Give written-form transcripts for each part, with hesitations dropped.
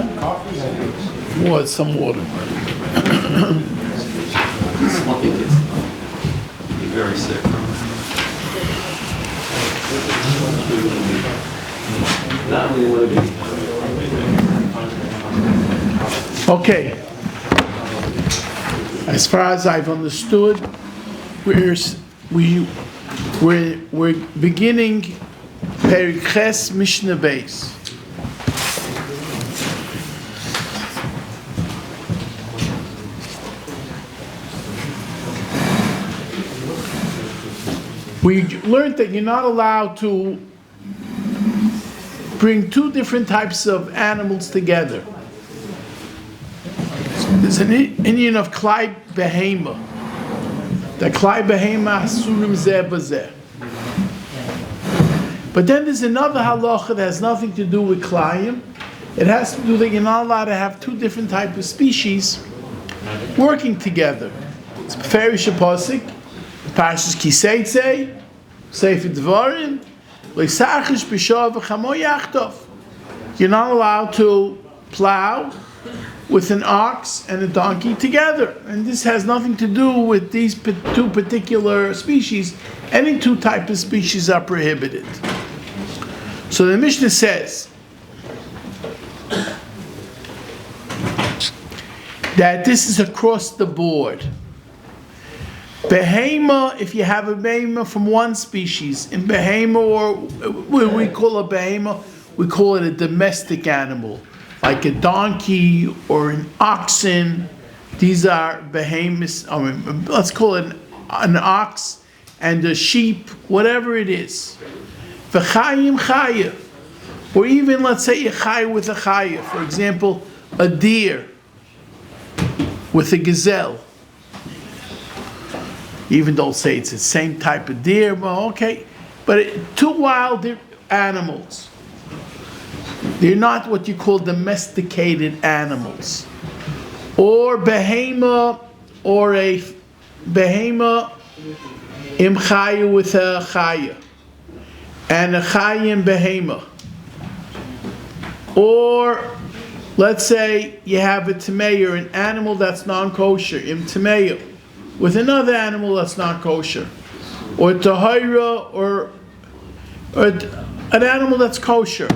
What? What? Some water. Smoking gets you very sick. Not really want to be. Okay. As far as I've understood, we're beginning Perikhes Mishna base. We learned that you're not allowed to bring two different types of animals together. There's an Indian of Klai Behema. The Klai Behema Hasurim Zeh Bazeh. But then there's another halacha that has nothing to do with Kilayim. It has to do that you're not allowed to have two different types of species working together. It's Beferish Pasik, Parshas Kiseitze, Sefer Dvarim, Leisachish B'Shav V'Chamo Yachtov. You're not allowed to plow with an ox and a donkey together. And this has nothing to do with these two particular species. Any two types of species are prohibited. So the Mishnah says that this is across the board. Behema, if you have a behema from one species, in behema, or what we call a behema, we call it a domestic animal, like a donkey or an oxen. These are behemoths. Let's call it an ox and a sheep, whatever it is. V'chayim chaya, or even let's say a chaya with a chaya. For example, a deer with a gazelle. Even though say it's the same type of deer, well, okay, but two wild animals. They're not what you call domesticated animals. Or behema, or a behema im chaya with a chaya, and a chaya in behema. Or let's say you have a tameya, an animal that's non-kosher, im tameya, with another animal that's not kosher, or tahira, or an animal that's kosher.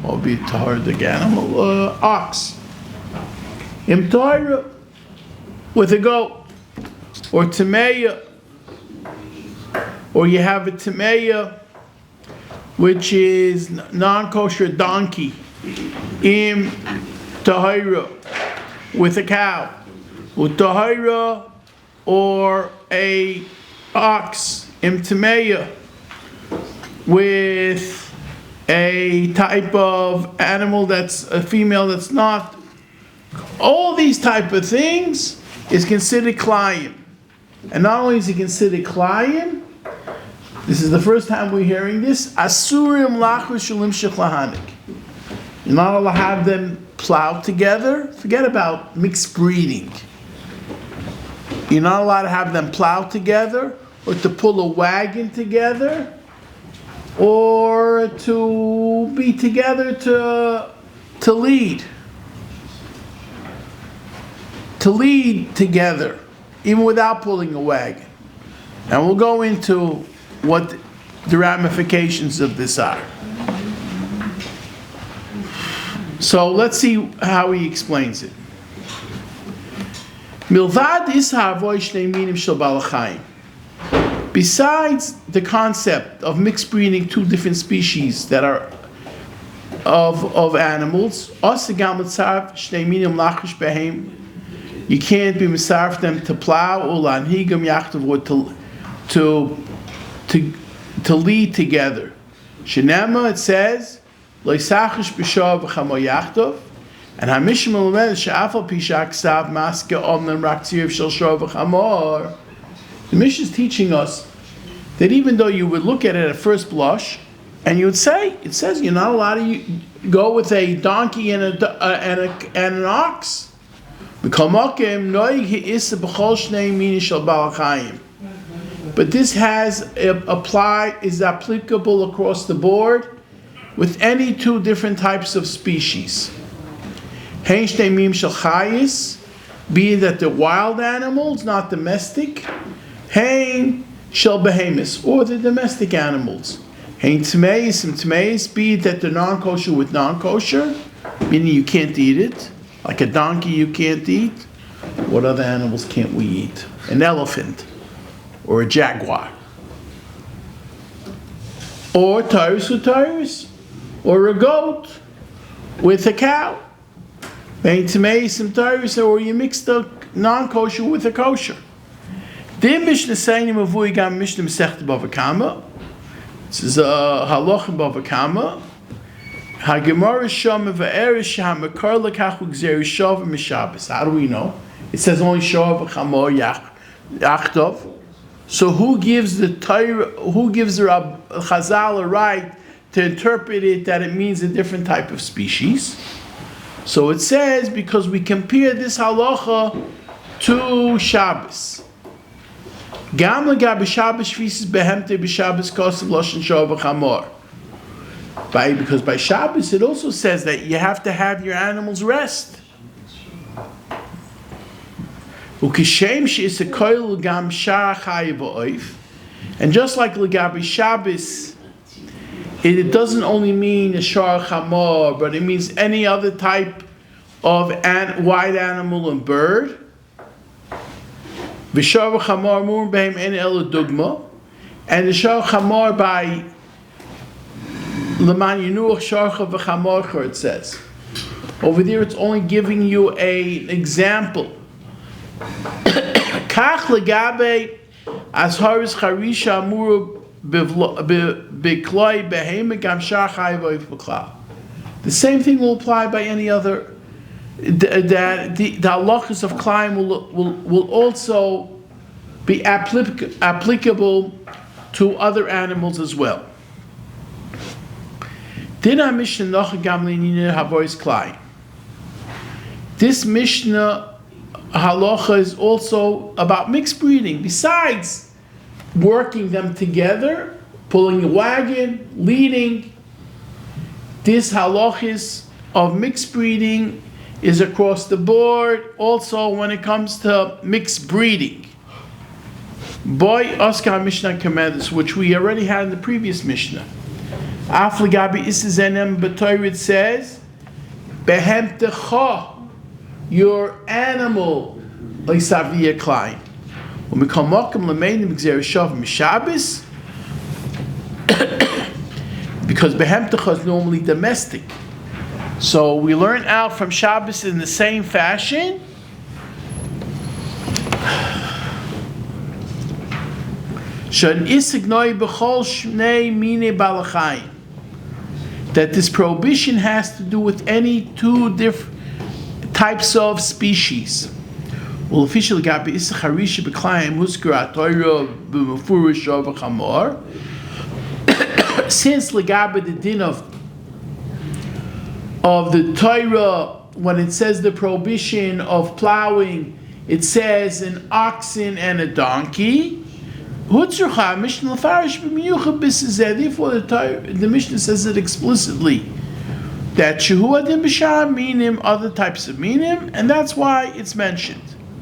Or be tahira the animal, ox. Im tahira with a goat, or tameya, or you have a tameya which is non-kosher donkey, im tahira with a cow, with tahira, or a ox, im tameya, with a type of animal that's a female that's not. All these type of things is considered Kilayim. And not only is it considered Kilayim, this is the first time we're hearing this, Asurim Lachur Shalim Shechlahanik. You're not allowed to have them plow together. Forget about mixed breeding. You're not allowed to have them plow together, or to pull a wagon together, or to be together to lead. To lead together, even without pulling a wagon. And we'll go into what the ramifications of this are. So let's see how he explains it. Milvad ishavoy shnei minim shel balachayim. Besides the concept of mixed breeding two different species that are of animals, you can't be misarf them to plow or to lead together. Shenema, it says, and the Mishnah is teaching us that even though you would look at it at first blush, and you would say, it says you're not allowed to go with a donkey and an ox. But this is applicable across the board with any two different types of species. Hein shnei mim shel chayis, be that the wild animals, not domestic. Hein shel behemoths, or the domestic animals. Hein tmeis, be that they're non-kosher with non-kosher, meaning you can't eat it. Like a donkey you can't eat. What other animals can't we eat? An elephant, or a jaguar. Or tyrus with tyrus, or a goat with a cow. Or you mix the non-kosher with a kosher. This is a halach in Bava Kama. HaGemara Shama ve'erish ha'makar l'kachu gzeri shav mishabes. How do we know? It says only shav v'chamor yachtov. So who gives the Torah? Who gives the Chazal a right to interpret it that it means a different type of species? So it says because we compare this halacha to Shabbos. Gam l'gabe Shabbos shvisis behemte b'Shabbos kosev loshen shav v'chamor. Because by Shabbos it also says that you have to have your animals rest. And just like L'gabi Shabbos, it doesn't only mean a shar chamor, but it means any other type of wild animal and bird. And the shar chamor by L'man Yenuach Sharcha v'Chamorcha, it says. Over there it's only giving you an example. Kach legabe azharis charisha amuru b'kloi behema gam shar chai v'klal. The same thing will apply by any other. That the halachas of Kilayim will also be applicable to other animals as well. This Mishnah halacha is also about mixed breeding. Besides working them together, pulling a wagon, leading, this halachis of mixed breeding is across the board. Also, when it comes to mixed breeding, boy Oscar Mishnah commandments, which we already had in the previous Mishnah. Afligabi isizenem b'Torah, it says, behemtecha, your animal, leisaviyah Kilayim. When we come mokum l'meinim gzeri shav mishabes, because behemtecha is normally domestic. So we learn out from Shabbos in the same fashion. Shan isignoi b'chol shnei mine balachayim. That this prohibition has to do with any two different types of species. Well, officially, Gabi Issacharisha b'Kilayim Huskara Torah b'Mefurish of Chamor. Since Legabe the din of the Torah, when it says the prohibition of plowing, it says an oxen and a donkey. Therefore, the Mishnah says it explicitly that Shehu Adim B'Shar Minim, other types of Minim, and that's why it's mentioned.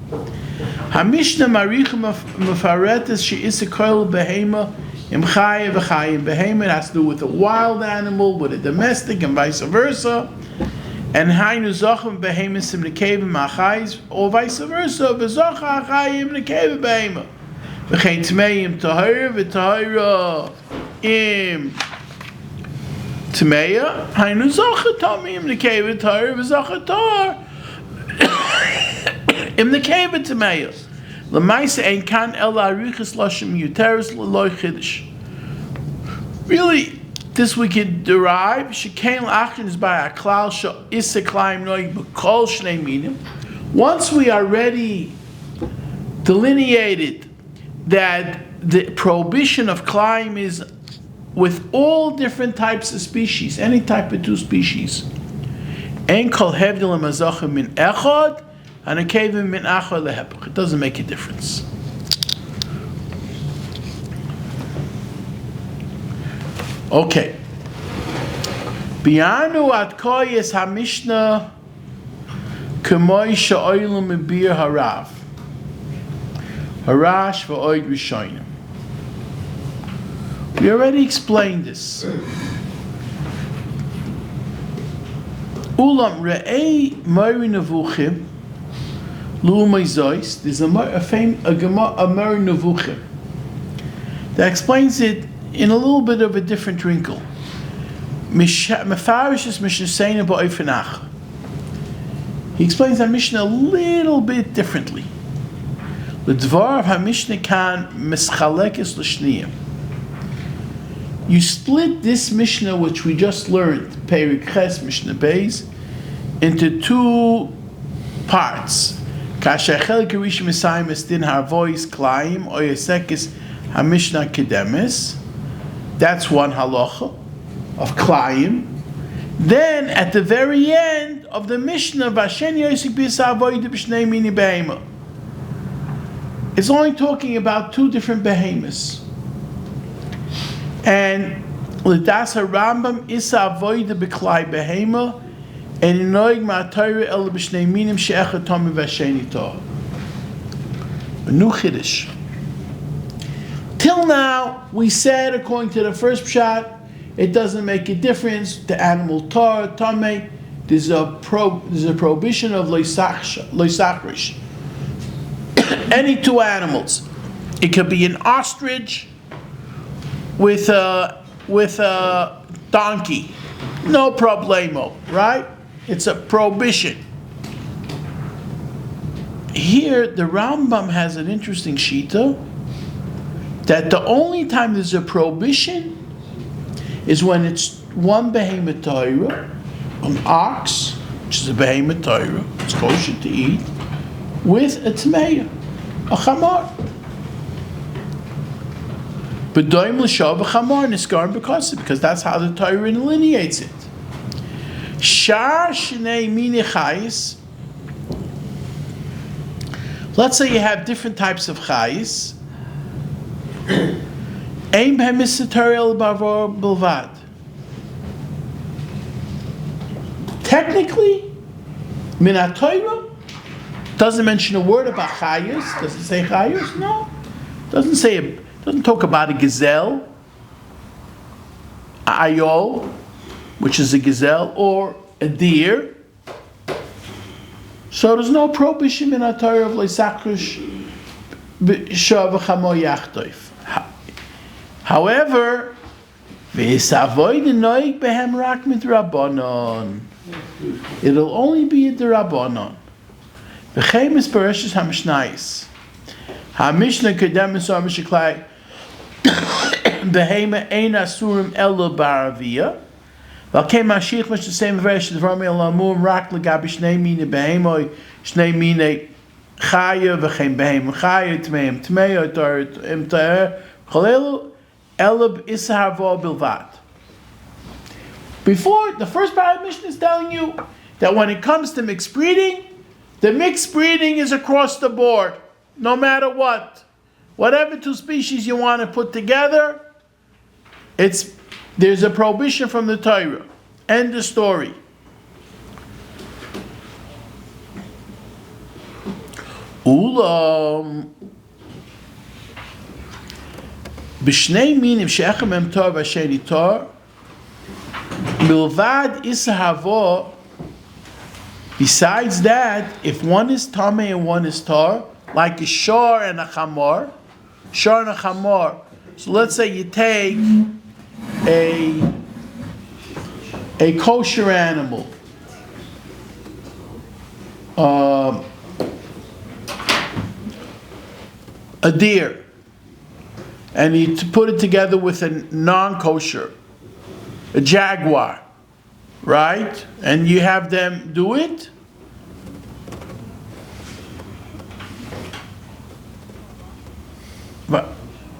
HaMishnah Maricha Mefaretes She'isa Koil Behema Im Chaye V'Chayim Behema. It has to do with a wild animal, with a domestic, and vice versa. And Hainu Zachem Behema Sim Nekevim Achayis, or vice versa, V'Zacha Achayim Nekevim Behema. V'chein Tmeim Tahir V'Tahira Im Tmeya, Hainu Zacha Tamim Nekevim Tahir V'Zacha Tahir Im Nekevim Tmeya. L'maisa ein kan el arichas lashim yuteres l'loy chiddush. Really, this we could derive. Shekain l'achin is by a klal shel issa Kilayim noig b'kol shnei minim. Once we already delineated that the prohibition of Kilayim is with all different types of species, any type of two species. Ein kol hevdil l'mazachim min echad. And a kevim min achar lehepach. It doesn't make a difference. Okay. Biyanu at koyes ha-Mishnah K'moy sha'oilu mebir harav. Harash v'oid rishonim. We already explained this. Ulam re'ei Mori Nevuchim L'umay Zois. There's a Mori Nevuchim that explains it in a little bit of a different wrinkle. Mefarish is Mishna Seina ba'oifenach. He explains that Mishna a little bit differently. L'dvar ha-Mishna kan mischalekes l'shniyim. You split this Mishnah, which we just learned, Perik Ches, Mishnah Beis, into two parts. Kasher chelik harishon misayim es din harvois Kilayim or yesekes ha-Mishnah kedemes. That's one halacha of Kilayim. Then at the very end of the Mishnah, Vashen yosik bisa avoid b'shnei mini behema. It's only talking about two different behemoths. And l'das Rambam isa avoida b'klai behema and inoig ma'atayre el b'shnei minim she'echad tomim v'asheni tov. A new chiddush. Till now, we said, according to the first pshat, it doesn't make a difference. The animal tar, tameh, there's a prohibition of loisachrish. Any two animals. It could be an ostrich with a donkey, no problemo, right? It's a prohibition. Here, the Rambam has an interesting shita that the only time there's a prohibition is when it's one behemoth Torah, an ox, which is a behemoth Torah, it's kosher to eat, with a tmeya, a chamar. But doim l'shav v'chamar niskarim because that's how the Torah delineates it. Shar shnei mini chayis. Let's say you have different types of chayis. Ein b'hem misatar el bavor bilvad. Technically, min ha-Torah doesn't mention a word about chayis. Does it say chayis? No. Doesn't talk about a gazelle, a ayol, which is a gazelle, or a deer. So there's no prohibition in our Torah of leisakrish b'shav v'chamo yachtoif. However, v'esavoid noig behem rak midrabanon. It'll only be a drabanon. V'cheim is parashas ha-mishnayis. Ha-Mishnah kedemes or mishaklai behema ein asurim elo baravia. V'alkei mashich much the same verse as Rami al-Amum rak legabi shnei mine behemoi shnei mine chaya v'cheim behem chaya tmeim tmeim tor im ta'er cholelu elab isharvo bilvad. Before, the first part of the Mishnah is telling you that when it comes to mixed breeding, the mixed breeding is across the board. No matter what, whatever two species you want to put together, there's a prohibition from the Torah. End the story. Ulam b'shnei minim she'echem em tor v'asheni tor milvad isahavo. Besides that, if one is tameh and one is tar, like a shor and a chamor. Shor and a chamor. So let's say you take a kosher animal, a deer, and you put it together with a non-kosher, a jaguar, right? And you have them do it.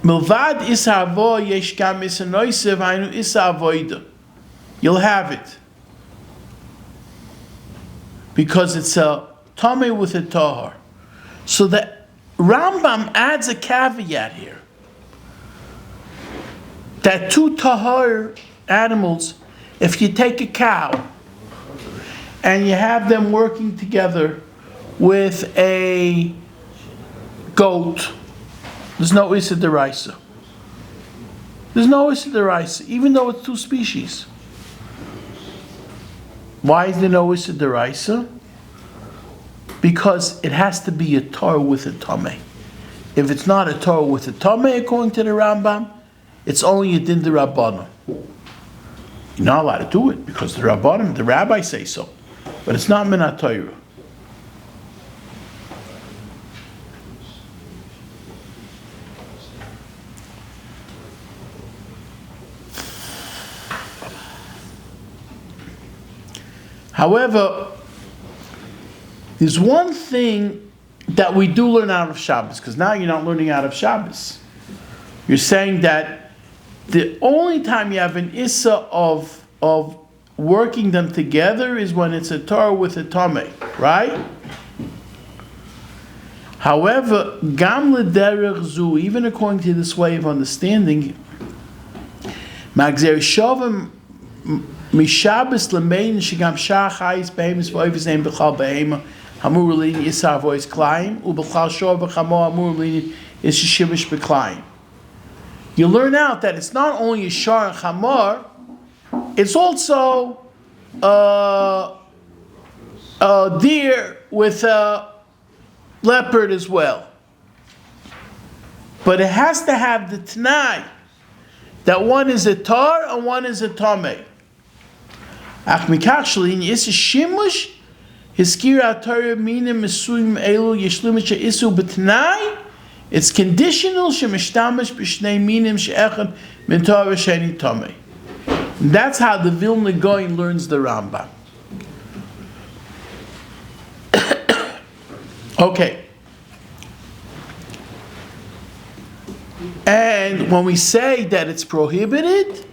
Milvad isavo yesh gam isanoisev hainu isavoida. You'll have it because it's a tameh with a tahar. So the Rambam adds a caveat here that two tahar animals, if you take a cow and you have them working together with a goat, there's no Issa Deraisa. There's no Issa Deraisa, even though it's two species. Why is there no Issa Deraisa? Because it has to be a Torah with a Tameh. If it's not a Torah with a Tameh, according to the Rambam, it's only a Din D'Rabbanan. You're not allowed to do it because the Rabbanim, the rabbis say so. But it's not Min HaTorah. However, there's one thing that we do learn out of Shabbos, because now you're not learning out of Shabbos. You're saying that the only time you have an Issa of working them together is when it's a Torah with a Tameh, right? However, Gam L'derech Zu, even according to this way of understanding, Magzer Shavim Mishabes L'mein Shigam Shach Hayis Behemis V'Oivus Ein B'chal Behema Hamur L'in Yisar Voice Kilayim U'B'chal Shor B'chamo Hamur L'in Yishishivish B'Kilayim. You learn out that it's not only a shar and chamor, it's also a deer with a leopard as well. But it has to have the t'nai that one is a tar and one is a tameh. Ach mikach shalin is a shimush hiskira Torah minim mesuim elu yishlumisha isu b't'nai. It's conditional shemishtamish b'shnei minim she'echad min Torah sheni tameh. That's how the Vilna Gaon learns the Rambam. Okay. And when we say that it's prohibited,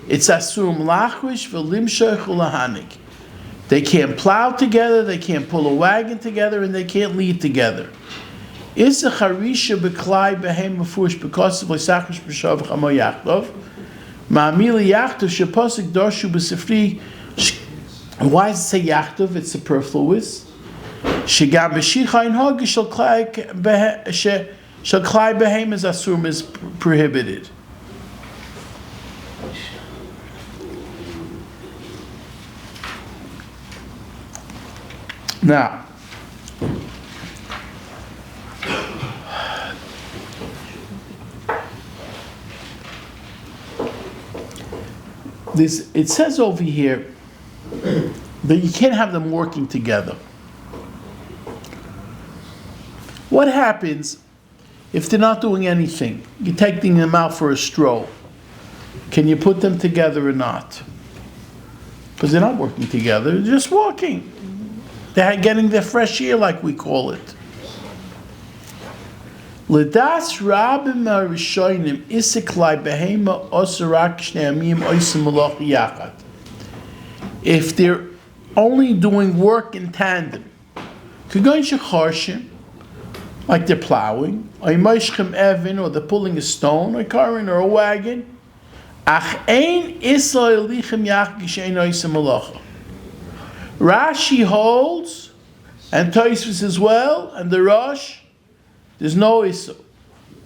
it's asur lachrish v'limshach ulahanik. They can't plow together, they can't pull a wagon together, and they can't lead together. Is a charisha b'klai b'hem b'fush because of l'sachrish b'shav chamo yachtov. Ma'amili yachtov sheposik dorshu b'sifri. Why does it say yachtov? It's superfluous. Shegam b'shicha in hog shall klai b'hem is asur is prohibited. Now, it says over here that you can't have them working together. What happens if they're not doing anything? You're taking them out for a stroll. Can you put them together or not? Because they're not working together, they're just walking. They're getting their fresh air, like we call it. L'das rabim harishonim isiklai behema osarak shneamim oisim malach yachad. If they're only doing work in tandem, kugon shecharshim, like they're plowing, or moishchem evin, or they're pulling a stone, or carrying or a wagon, ach ein isla elichem yach gishein oisim malach. Rashi holds, and Tosfos as well, and the Rosh, there's no issue.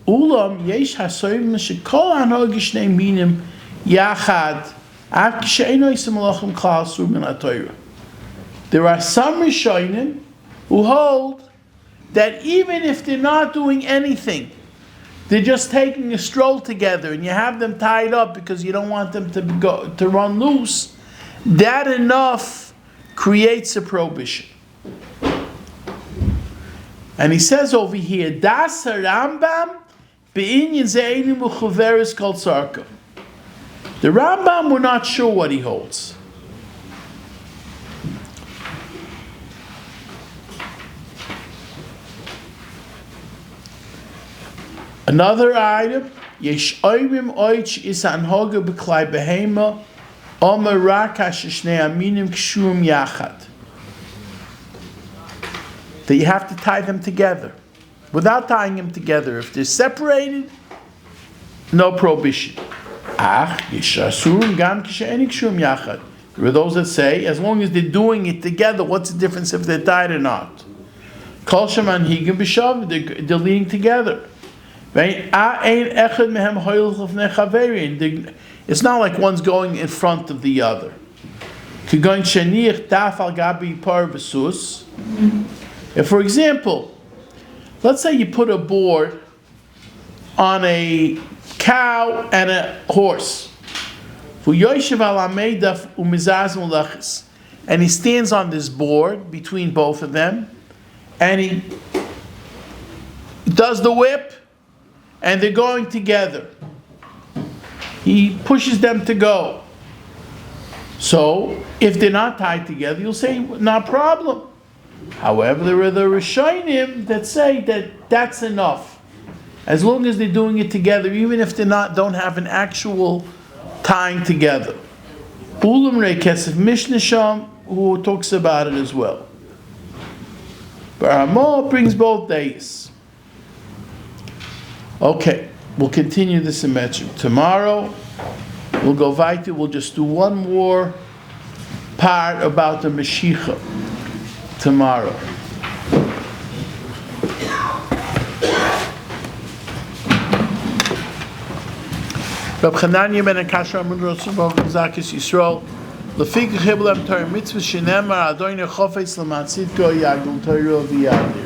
Ulam yesh hasoyim shekol hanhag shnei minim yachad af ksheino isem malachim klal sur min haTorah. There are some Rishonim who hold that even if they're not doing anything, they're just taking a stroll together, and you have them tied up because you don't want them to run loose, that enough creates a prohibition. And he says over here, Das Rambam be'inyan ze'einu muchaveres kol tzarka. The Rambam, we're not sure what he holds. Another item, yesh oivim oich is anhoga b'klai behema omer rak hasheshnei aminim kshum yachad. That you have to tie them together. Without tying them together, if they're separated, no prohibition. Ach, yishasurim gam kishe'enik shum yachad. There are those that say, as long as they're doing it together, what's the difference if they're tied or not? Kol sheman higim b'shav, they're leading together. It's not like one's going in front of the other. If, for example, let's say you put a board on a cow and a horse, and he stands on this board between both of them, and he does the whip, and they're going together. He pushes them to go. So, if they're not tied together, you'll say, not a problem. However, there are the Rishonim that say that that's enough. As long as they're doing it together, even if they don't have an actual tying together. Ulam Rekesef Mishna Sham, who talks about it as well. Baramo brings both days. Okay, we'll continue this symmetry. Tomorrow, we'll go weiter. We'll just do one more part about the Mashiach tomorrow. Reb Chananya ben Akasha Amud Rotzubov Zakis Yisrael Lefik Chiblam Torah Mitzvah Shenemar Adoyne Chofetz Lamatzitko Yagdul Torah V'Yadir.